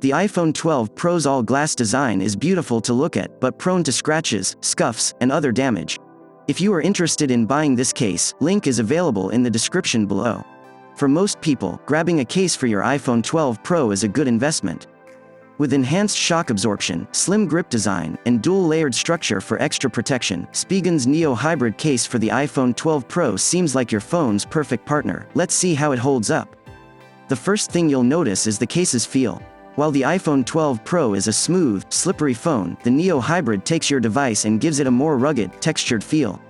The iPhone 12 Pro's all-glass design is beautiful to look at, but prone to scratches, scuffs, and other damage. If you are interested in buying this case, link is available in the description below. For most people, grabbing a case for your iPhone 12 Pro is a good investment. With enhanced shock absorption, slim grip design, and dual-layered structure for extra protection, Spigen's Neo Hybrid case for the iPhone 12 Pro seems like your phone's perfect partner. Let's see how it holds up. The first thing you'll notice is the case's feel. While the iPhone 12 Pro is a smooth, slippery phone, the Neo Hybrid takes your device and gives it a more rugged, textured feel.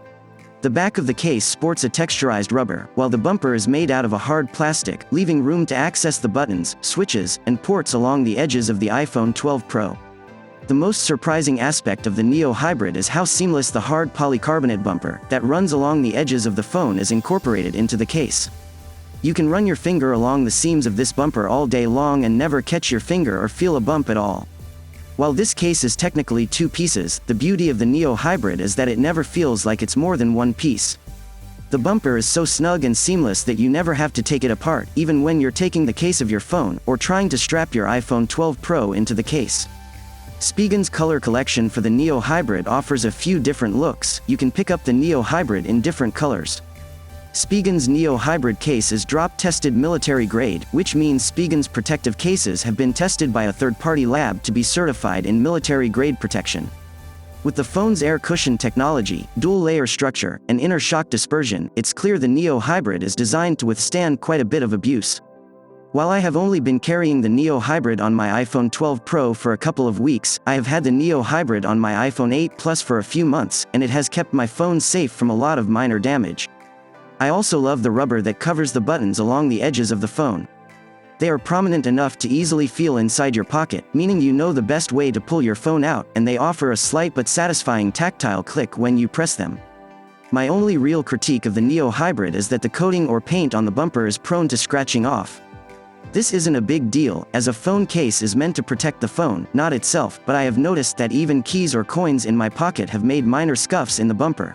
The back of the case sports a texturized rubber, while the bumper is made out of a hard plastic, leaving room to access the buttons, switches, and ports along the edges of the iPhone 12 Pro. The most surprising aspect of the Neo Hybrid is how seamless the hard polycarbonate bumper that runs along the edges of the phone is incorporated into the case. You can run your finger along the seams of this bumper all day long and never catch your finger or feel a bump at all. While this case is technically two pieces, the beauty of the Neo Hybrid is that it never feels like it's more than one piece. The bumper is so snug and seamless that you never have to take it apart, even when you're taking the case of your phone, or trying to strap your iPhone 12 Pro into the case. Spigen's color collection for the Neo Hybrid offers a few different looks. You can pick up the Neo Hybrid in different colors. Spigen's Neo Hybrid case is drop-tested military grade, which means Spigen's protective cases have been tested by a third-party lab to be certified in military-grade protection. With the phone's air cushion technology, dual-layer structure, and inner shock dispersion, it's clear the Neo Hybrid is designed to withstand quite a bit of abuse. While I have only been carrying the Neo Hybrid on my iPhone 12 Pro for a couple of weeks, I have had the Neo Hybrid on my iPhone 8 Plus for a few months, and it has kept my phone safe from a lot of minor damage. I also love the rubber that covers the buttons along the edges of the phone. They are prominent enough to easily feel inside your pocket, meaning you know the best way to pull your phone out, and they offer a slight but satisfying tactile click when you press them. My only real critique of the Neo Hybrid is that the coating or paint on the bumper is prone to scratching off. This isn't a big deal, as a phone case is meant to protect the phone, not itself, but I have noticed that even keys or coins in my pocket have made minor scuffs in the bumper.